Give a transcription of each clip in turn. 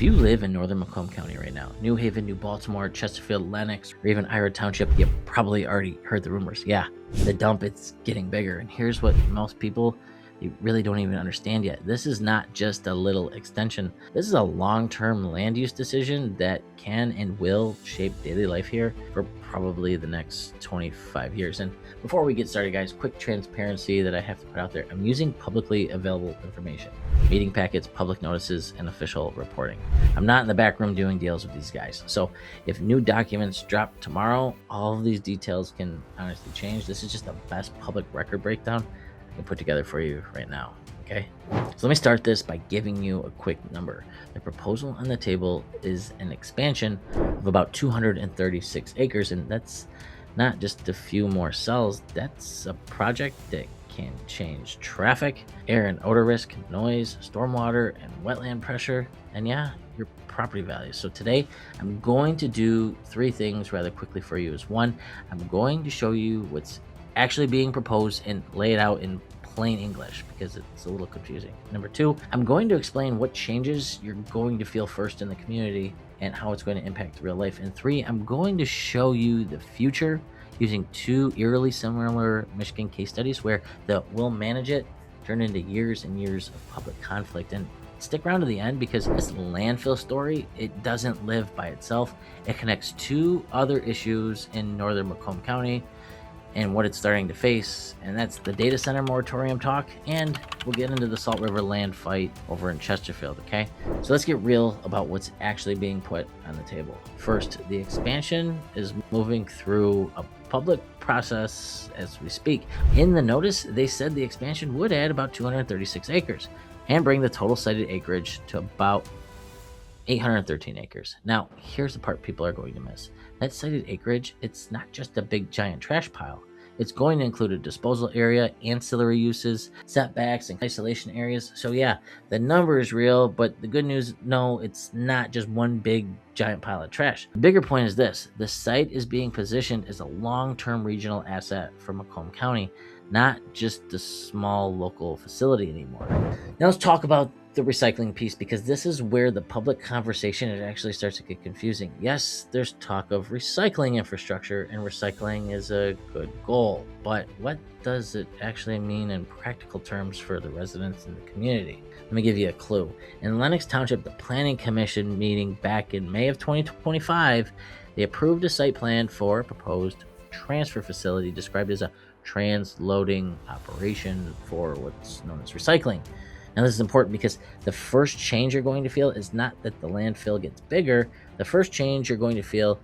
you live in northern Macomb County right now, New Haven, New Baltimore, Chesterfield, Lennox, or even Ira Township, you probably already heard the rumors. Yeah, the dump, it's getting bigger. And here's what most people, they really don't even understand yet. This is not just a little extension. This is a long-term land use decision that can and will shape daily life here for probably the next 25 years. And before we get started, guys, quick transparency that I have to put out there. I'm using publicly available information, meeting packets, public notices, and official reporting. I'm not in the back room doing deals with these guys. So if new documents drop tomorrow, all of these details can honestly change. This is just the best public record breakdown I can put together for you right now. Okay, so let me start this by giving you a quick number. The proposal on the table is an expansion of about 236 acres, and that's not just a few more cells. That's a project that can change traffic, air and odor risk, noise, stormwater, and wetland pressure, and yeah, your property value. So today I'm going to do three things rather quickly for you. One, I'm going to show you what's actually being proposed and lay it out in plain English because it's a little confusing. Number two, I'm going to explain what changes you're going to feel first in the community and how it's going to impact real life. And three, I'm going to show you the future using two eerily similar Michigan case studies where the "we'll manage it" turned into years and years of public conflict. And stick around to the end because this landfill story, it doesn't live by itself. It connects two other issues in northern Macomb County and what it's starting to face, and that's the data center moratorium talk, and we'll get into the Salt River land fight over in Chesterfield. Okay, so let's get real about what's actually being put on the table. First, the expansion is moving through a public process as we speak. In the notice, they said the expansion would add about 236 acres and bring the total sited acreage to about 813 acres. Now, here's the part people are going to miss. That sited acreage, it's not just a big giant trash pile. It's going to include a disposal area, ancillary uses, setbacks, and isolation areas. So yeah, the number is real, but the good news, no, it's not just one big giant pile of trash. The bigger point is this: the site is being positioned as a long-term regional asset for Macomb County, not just a small local facility anymore. Now let's talk about the recycling piece, because this is where the public conversation, it actually starts to get confusing. Yes, there's talk of recycling infrastructure, and recycling is a good goal, but what does it actually mean in practical terms for the residents in the community? Let me give you a clue. In Lennox Township, the Planning Commission meeting back in May of 2025, they approved a site plan for a proposed transfer facility described as a transloading operation for what's known as recycling. Now, this is important because the first change you're going to feel is not that the landfill gets bigger. The first change you're going to feel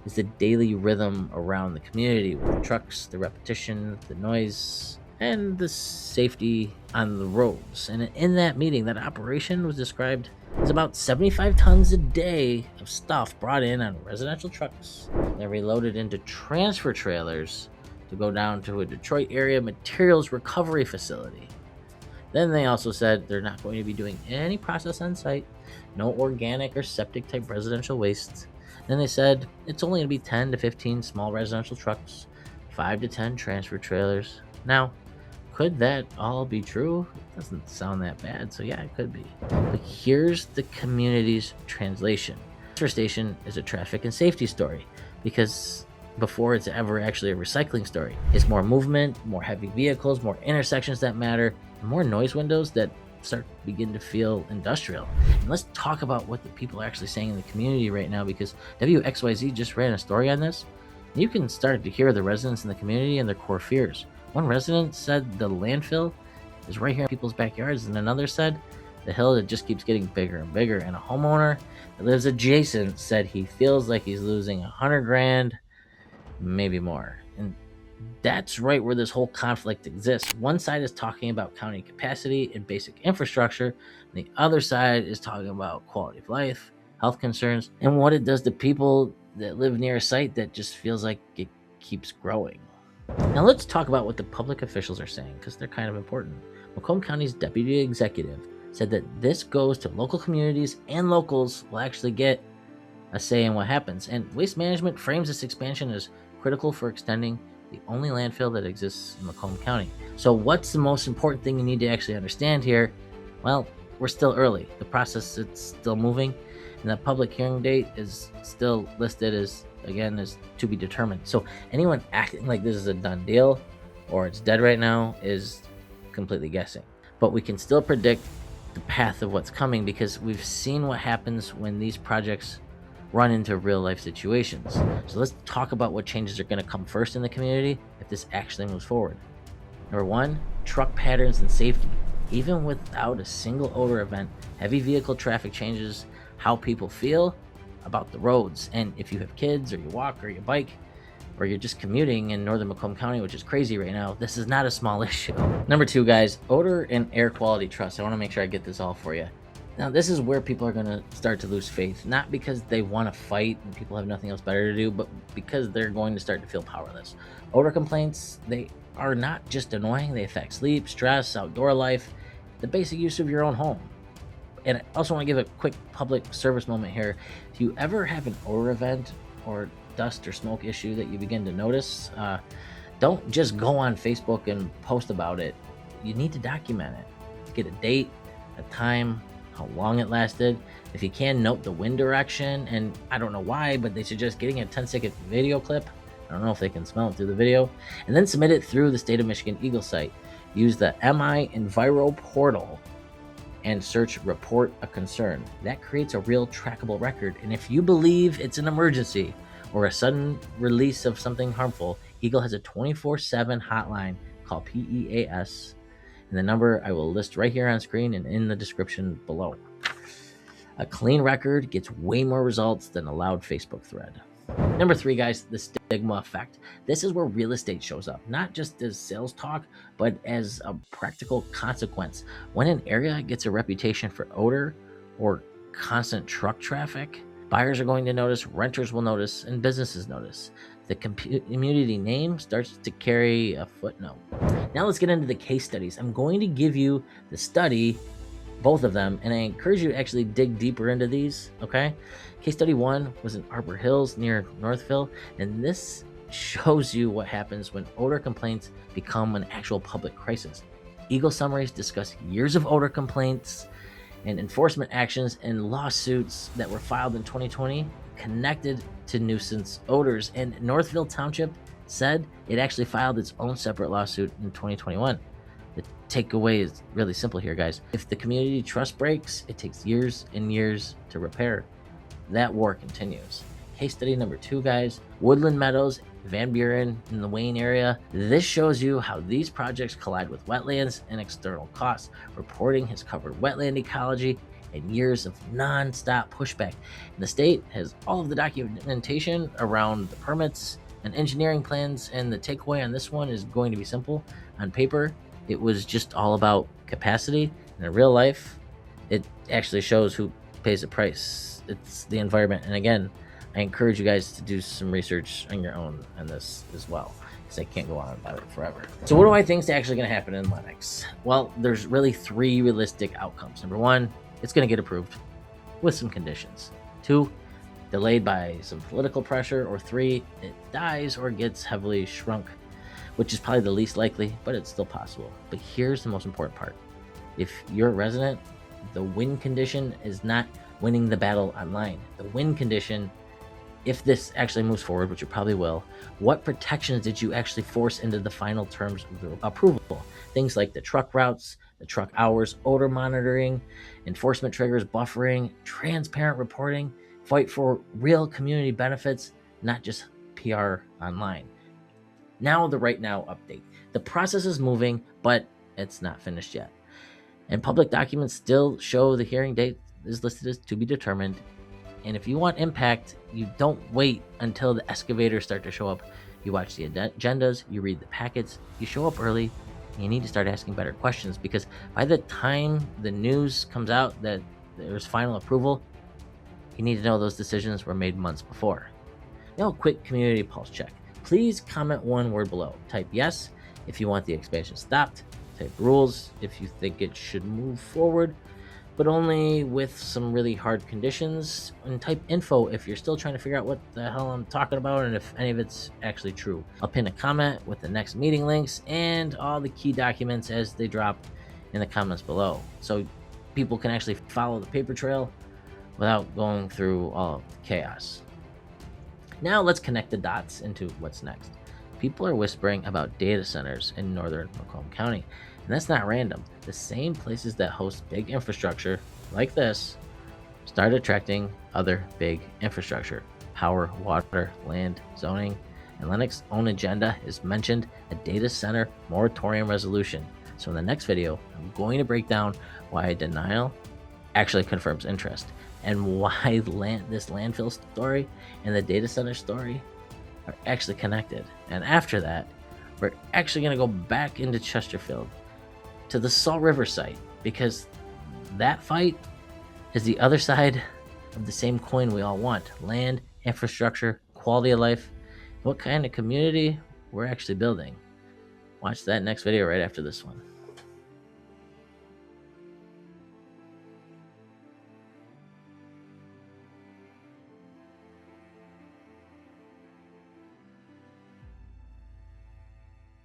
is the daily rhythm around the community with the trucks, the repetition, the noise, and the safety on the roads. And in that meeting, that operation was described as about 75 tons a day of stuff brought in on residential trucks. They're reloaded into transfer trailers to go down to a Detroit area materials recovery facility. Then they also said they're not going to be doing any process on site, no organic or septic type residential wastes. Then they said it's only going to be 10 to 15 small residential trucks, 5 to 10 transfer trailers. Now, could that all be true? It doesn't sound that bad, so yeah, it could be. But here's the community's translation. Transfer station is a traffic and safety story because before it's ever actually a recycling story. It's more movement, more heavy vehicles, more intersections that matter, and more noise windows that begin to feel industrial. And let's talk about what the people are actually saying in the community right now, because WXYZ just ran a story on this. You can start to hear the residents in the community and their core fears. One resident said the landfill is right here in people's backyards, and another said the hill that just keeps getting bigger and bigger. And a homeowner that lives adjacent said he feels like he's losing $100,000, maybe more. And that's right where this whole conflict exists. One side is talking about county capacity and basic infrastructure, and the other side is talking about quality of life, health concerns, and what it does to people that live near a site that just feels like it keeps growing. Now let's talk about what the public officials are saying, because they're kind of important. Macomb County's deputy executive said that this goes to local communities, and locals will actually get a say in what happens. And Waste Management frames this expansion as critical for extending the only landfill that exists in Macomb County. So what's the most important thing you need to actually understand here? Well, we're still early. The process, it's still moving, and the public hearing date is still listed as, again, as to be determined. So anyone acting like this is a done deal or it's dead right now is completely guessing. But we can still predict the path of what's coming because we've seen what happens when these projects run into real life situations. So let's talk about what changes are going to come first in the community if this actually moves forward. Number one, truck patterns and safety. Even without a single odor event, heavy vehicle traffic changes how people feel about the roads. And if you have kids, or you walk, or you bike, or you're just commuting in northern Macomb County, which is crazy right now, this is not a small issue. Number two, guys, odor and air quality trust. I want to make sure I get this all for you. Now, this is where people are going to start to lose faith, not because they want to fight and people have nothing else better to do, but because they're going to start to feel powerless. Odor complaints, they are not just annoying, they affect sleep, stress, outdoor life, the basic use of your own home. And I also want to give a quick public service moment here. If you ever have an odor event or dust or smoke issue that you begin to notice, don't just go on Facebook and post about it. You need to document it. Get a date, a time, how long it lasted. If you can, note the wind direction. And I don't know why, but they suggest getting a 10-second video clip. I don't know if they can smell it through the video. And then submit it through the State of Michigan Eagle site. Use the MI Enviro portal and search report a concern. That creates a real trackable record. And if you believe it's an emergency or a sudden release of something harmful, Eagle has a 24/7 hotline called PEAS. And the number I will list right here on screen and in the description below. A clean record gets way more results than a loud Facebook thread. Number three, guys, the stigma effect. This is where real estate shows up, not just as sales talk, but as a practical consequence. When an area gets a reputation for odor or constant truck traffic, buyers are going to notice, renters will notice, and businesses notice. The community name starts to carry a footnote. Now let's get into the case studies. I'm going to give you the study, both of them, and I encourage you to actually dig deeper into these, okay? Case study one was in Arbor Hills near Northville, and this shows you what happens when odor complaints become an actual public crisis. Eagle summaries discuss years of odor complaints and enforcement actions and lawsuits that were filed in 2020 connected to nuisance odors, and Northville Township said it actually filed its own separate lawsuit in 2021. The takeaway is really simple here, guys. If the community trust breaks, it takes years and years to repair. That war continues. Case study number two, guys, Woodland, Meadows, Van Buren in the Wayne area. This shows you how these projects collide with wetlands and external costs. Reporting has covered wetland ecology and years of non-stop pushback. And the state has all of the documentation around the permits and engineering plans, and the takeaway on this one is going to be simple. On paper, it was just all about capacity, and in real life, it actually shows who pays the price. It's the environment. And again, I encourage you guys to do some research on your own on this as well, because I can't go on about it forever. So what do I think is actually going to happen in Lennox? Well, there's really three realistic outcomes. Number one, it's going to get approved with some conditions. Two, delayed by some political pressure. Or three, it dies or gets heavily shrunk, which is probably the least likely, but it's still possible. But here's the most important part. If you're a resident, the win condition is not winning the battle online. The win condition, if this actually moves forward, which it probably will, what protections did you actually force into the final terms of the approval? Things like the truck routes, the truck hours, odor monitoring, enforcement triggers, buffering, transparent reporting, fight for real community benefits, not just PR online. Now the right now update. The process is moving, but it's not finished yet. And public documents still show the hearing date is listed as to be determined. And if you want impact, you don't wait until the excavators start to show up. You watch the agendas, you read the packets, you show up early, and you need to start asking better questions, because by the time the news comes out that there's final approval, you need to know those decisions were made months before. Now, a quick community pulse check. Please comment one word below. Type yes if you want the expansion stopped. Type rules if you think it should move forward, but only with some really hard conditions. And type info if you're still trying to figure out what the hell I'm talking about and if any of it's actually true. I'll pin a comment with the next meeting links and all the key documents as they drop in the comments below. So people can actually follow the paper trail without going through all of the chaos. Now let's connect the dots into what's next. People are whispering about data centers in northern Macomb County, and that's not random. The same places that host big infrastructure like this start attracting other big infrastructure: power, water, land, zoning. And Lennox's own agenda is mentioned: a data center moratorium resolution. So in the next video, I'm going to break down why a denial actually confirms interest, and why this landfill story and the data center story are actually connected. And after that, we're actually going to go back into Chesterfield to the Salt River site, because that fight is the other side of the same coin we all want: land, infrastructure, quality of life, what kind of community we're actually building. Watch that next video right after this one.